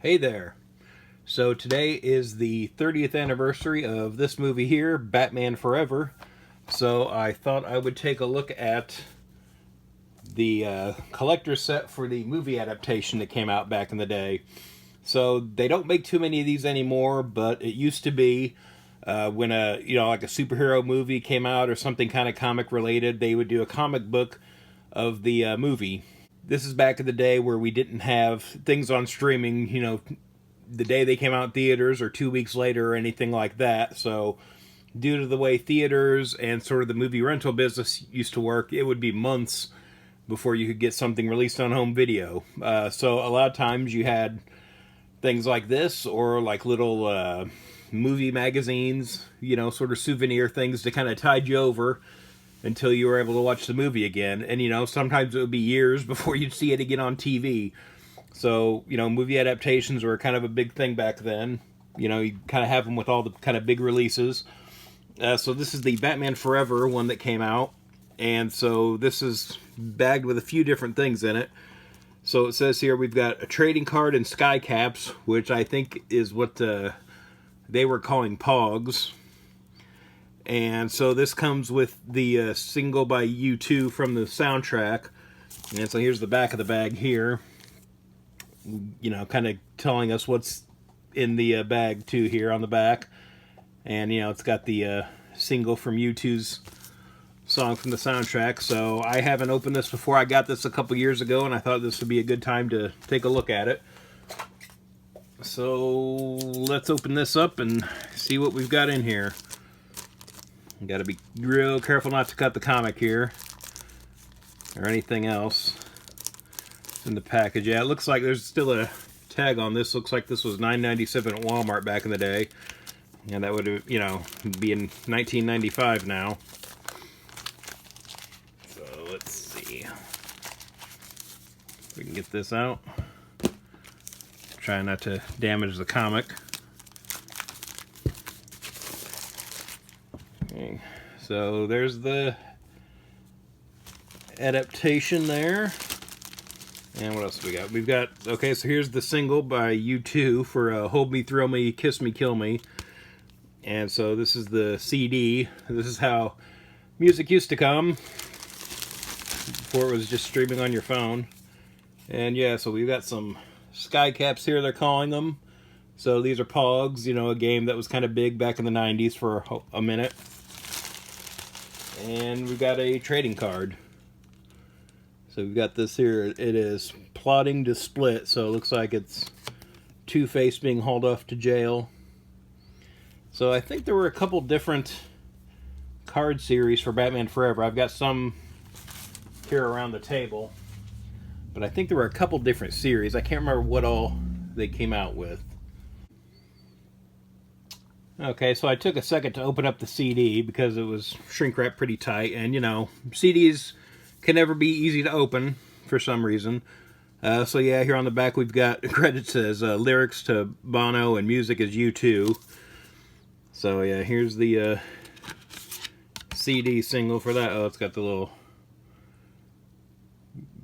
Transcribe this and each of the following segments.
Hey there. So today is the 30th anniversary of this movie here, Batman Forever. So I thought I would take a look at the collector's set for the movie adaptation that came out back in the day. So they don't make too many of these anymore, but it used to be when like a superhero movie came out or something kind of comic related, they would do a comic book of the movie. This is back in the day where we didn't have things on streaming, the day they came out in theaters or 2 weeks later or anything like that. So, due to the way theaters and sort of the movie rental business used to work, it would be months before you could get something released on home video. So, a lot of times you had things like this or like little movie magazines, sort of souvenir things to kind of tide you over until you were able to watch the movie again. And, sometimes it would be years before you'd see it again on TV. So, movie adaptations were kind of a big thing back then. You kind of have them with all the kind of big releases. So this is the Batman Forever one that came out. And so this is bagged with a few different things in it. So it says here we've got a trading card and sky caps, which I think is what they were calling Pogs. And so this comes with the single by U2 from the soundtrack. And so here's the back of the bag here. Kind of telling us what's in the bag too here on the back. And, it's got the single from U2's song from the soundtrack. So I haven't opened this before. I got this a couple years ago, and I thought this would be a good time to take a look at it. So let's open this up and see what we've got in here. You got to be real careful not to cut the comic here or anything else in the package. Yeah, it looks like there's still a tag on this. Looks like this was $9.97 at Walmart back in the day, and that would be in 1995 now. So let's see if we can get this out. Try not to damage the comic. Okay, so there's the adaptation there. And what else we got? We've got, okay, so here's the single by U2 for Hold Me, Thrill Me, Kiss Me, Kill Me. And so this is the CD. This is how music used to come before it was just streaming on your phone. And yeah, so we've got some sky caps here, they're calling them. So these are Pogs, a game that was kind of big back in the 90s for a minute. And we've got a trading card. So we've got this here. It is plotting to split. So it looks like it's Two-Face being hauled off to jail. So I think there were a couple different card series for Batman Forever. I've got some here around the table. But I think there were a couple different series. I can't remember what all they came out with. Okay, so I took a second to open up the CD because it was shrink wrapped pretty tight. And, CDs can never be easy to open for some reason. So yeah, here on the back we've got credits as lyrics to Bono and music as U2. So yeah, here's the CD single for that. Oh, it's got the little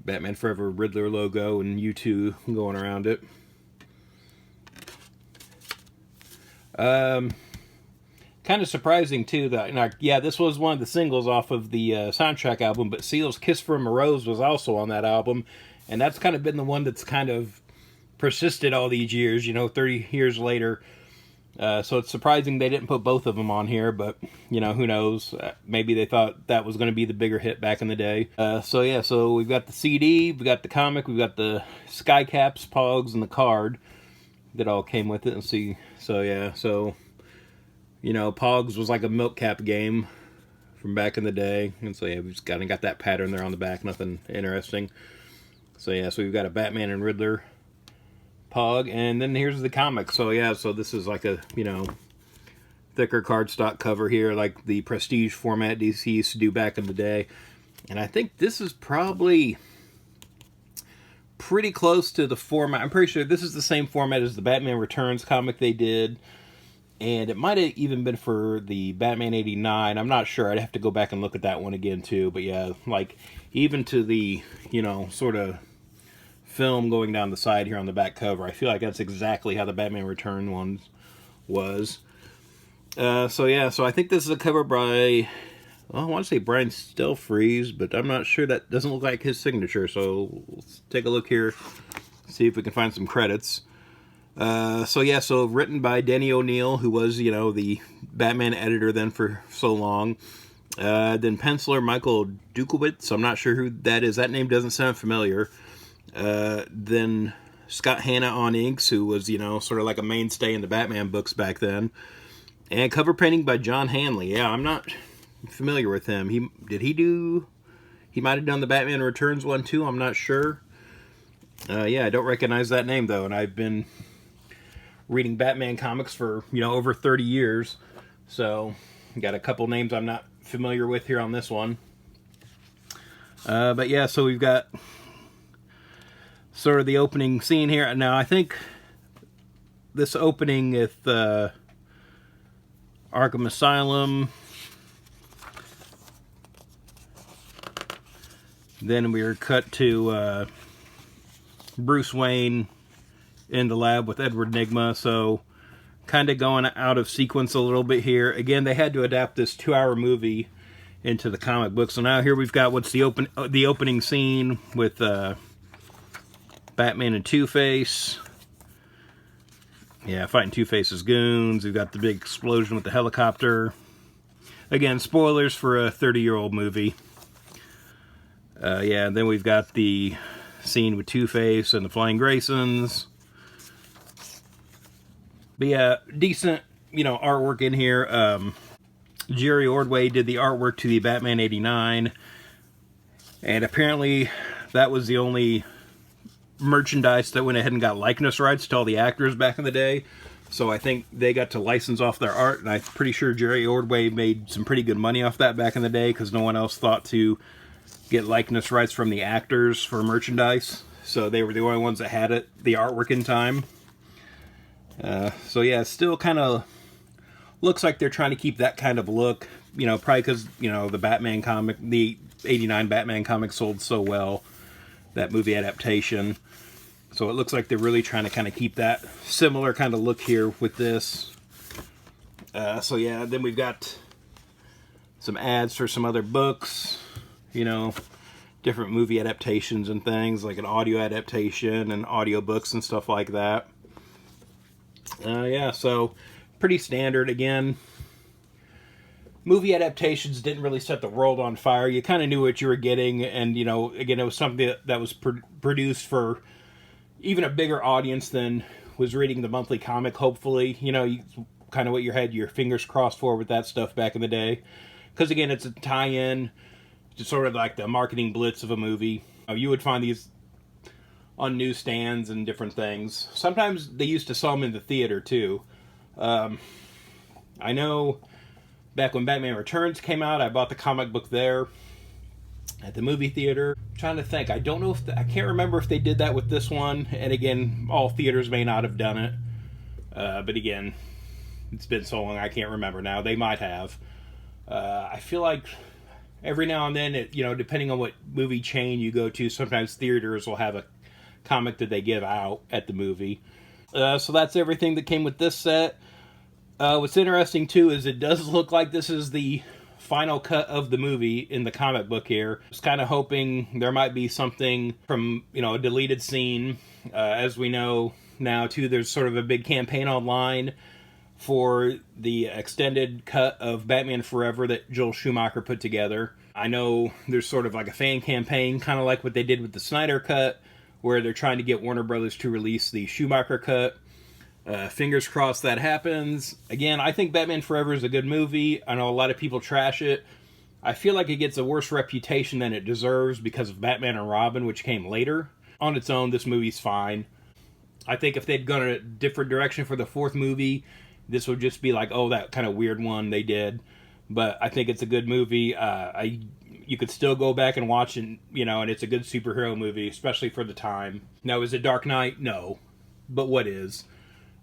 Batman Forever Riddler logo and U2 going around it. Kind of surprising too that this was one of the singles off of the soundtrack album, but Seal's "Kiss from a Rose" was also on that album, and that's kind of been the one that's kind of persisted all these years, 30 years later. So it's surprising they didn't put both of them on here, but who knows? Maybe they thought that was going to be the bigger hit back in the day. So we've got the CD, we've got the comic, we've got the sky caps, Pogs, and the card that all came with it. And see, Pogs was like a milk cap game from back in the day. And so, yeah, we've just got that pattern there on the back. Nothing interesting. So, yeah, so we've got a Batman and Riddler Pog. And then here's the comic. So, yeah, so this is like a, thicker cardstock cover here, like the Prestige format DC used to do back in the day. And I think this is probably pretty close to the format. I'm pretty sure this is the same format as the Batman Returns comic they did. And it might have even been for the Batman 89. I'm not sure. I'd have to go back and look at that one again, too. But yeah, like, even to the, sort of film going down the side here on the back cover. I feel like that's exactly how the Batman Return one was. So yeah, so I think this is a cover by, well, I want to say Brian Stelfreeze, but I'm not sure. That doesn't look like his signature. So let's take a look here, see if we can find some credits. So yeah, so written by Denny O'Neil, who was, you know, the Batman editor then for so long. Then penciler Michael Dukowitz. I'm not sure who that is. That name doesn't sound familiar. Then Scott Hanna on inks, who was, you know, sort of like a mainstay in the Batman books back then. And cover painting by John Hanley. Yeah, I'm not familiar with him. He might have done the Batman Returns one too. I'm not sure. Yeah, I don't recognize that name though, and I've been reading Batman comics for, you know, over 30 years. So, got a couple names I'm not familiar with here on this one. But yeah, so we've got sort of the opening scene here. Now, I think this opening with Arkham Asylum, then we were cut to Bruce Wayne in the lab with Edward Nygma, so kind of going out of sequence a little bit here. Again, they had to adapt this 2-hour movie into the comic book, so now here we've got what's the opening scene with Batman and Two-Face. Yeah, fighting Two-Face's goons. We've got the big explosion with the helicopter. Again, spoilers for a 30-year-old movie. Yeah, and then we've got the scene with Two-Face and the Flying Graysons. But yeah, decent, you know, artwork in here. Jerry Ordway did the artwork to the Batman 89. And apparently that was the only merchandise that went ahead and got likeness rights to all the actors back in the day. So I think they got to license off their art, and I'm pretty sure Jerry Ordway made some pretty good money off that back in the day, because no one else thought to get likeness rights from the actors for merchandise. So they were the only ones that had it, the artwork in time. So yeah, still kind of looks like they're trying to keep that kind of look, you know, probably because, you know, the Batman comic, the 89 Batman comic sold so well, that movie adaptation. So it looks like they're really trying to kind of keep that similar kind of look here with this. So yeah, then we've got some ads for some other books, you know, different movie adaptations and things, like an audio adaptation and audiobooks and stuff like that. Yeah, so pretty standard. Again, movie adaptations didn't really set the world on fire. You kind of knew what you were getting, and, you know, again, it was something that was produced for even a bigger audience than was reading the monthly comic, hopefully. You know, kind of what you had your fingers crossed for with that stuff back in the day. Because, again, it's a tie-in to sort of like the marketing blitz of a movie. You would find these on newsstands and different things. Sometimes they used to sell them in the theater, too. I know back when Batman Returns came out, I bought the comic book there at the movie theater. I'm trying to think. I don't know if I can't remember if they did that with this one. And again, all theaters may not have done it. But again, it's been so long I can't remember now. They might have. I feel like every now and then, you know, depending on what movie chain you go to, sometimes theaters will have a comic that they give out at the movie. So that's everything that came with this set. What's interesting too is it does look like this is the final cut of the movie in the comic book here. Just kind of hoping there might be something from, you know, a deleted scene. As we know now too, there's sort of a big campaign online for the extended cut of Batman Forever that Joel Schumacher put together. I know there's sort of like a fan campaign, kind of like what they did with the Snyder cut, where they're trying to get Warner Brothers to release the Schumacher cut. Fingers crossed that happens. Again, I think Batman Forever is a good movie. I know a lot of people trash it. I feel like it gets a worse reputation than it deserves because of Batman and Robin, which came later. On its own, this movie's fine. I think if they'd gone a different direction for the fourth movie, this would just be like, oh, that kind of weird one they did. But I think it's a good movie. You could still go back and watch it, you know, and it's a good superhero movie, especially for the time. Now, is it Dark Knight? No. But what is?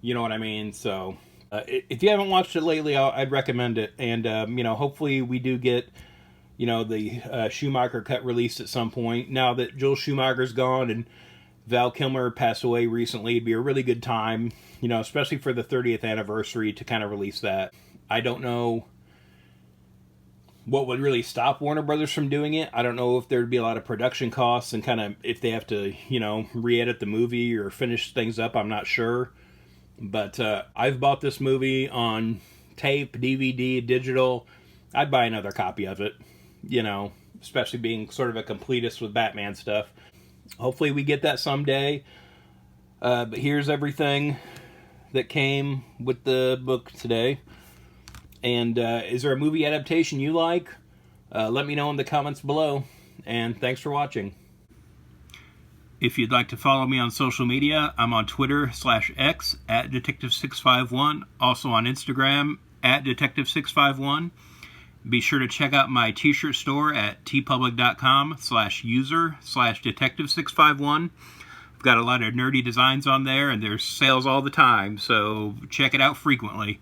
You know what I mean? So, if you haven't watched it lately, I'd recommend it. And, you know, hopefully we do get, you know, the Schumacher cut released at some point. Now that Joel Schumacher's gone and Val Kilmer passed away recently. It'd be a really good time, you know, especially for the 30th anniversary to kind of release that. I don't know what would really stop Warner Brothers from doing it. I don't know if there'd be a lot of production costs and kind of if they have to, you know, re-edit the movie or finish things up. I'm not sure. But I've bought this movie on tape, DVD, digital. I'd buy another copy of it, you know, especially being sort of a completist with Batman stuff. Hopefully we get that someday. But here's everything that came with the book today. And is there a movie adaptation you like? Let me know in the comments below. And thanks for watching. If you'd like to follow me on social media, I'm on Twitter/X at Detective651. Also on Instagram at Detective651. Be sure to check out my t-shirt store at tpublic.com/user/Detective651. I've got a lot of nerdy designs on there, and there's sales all the time, so check it out frequently.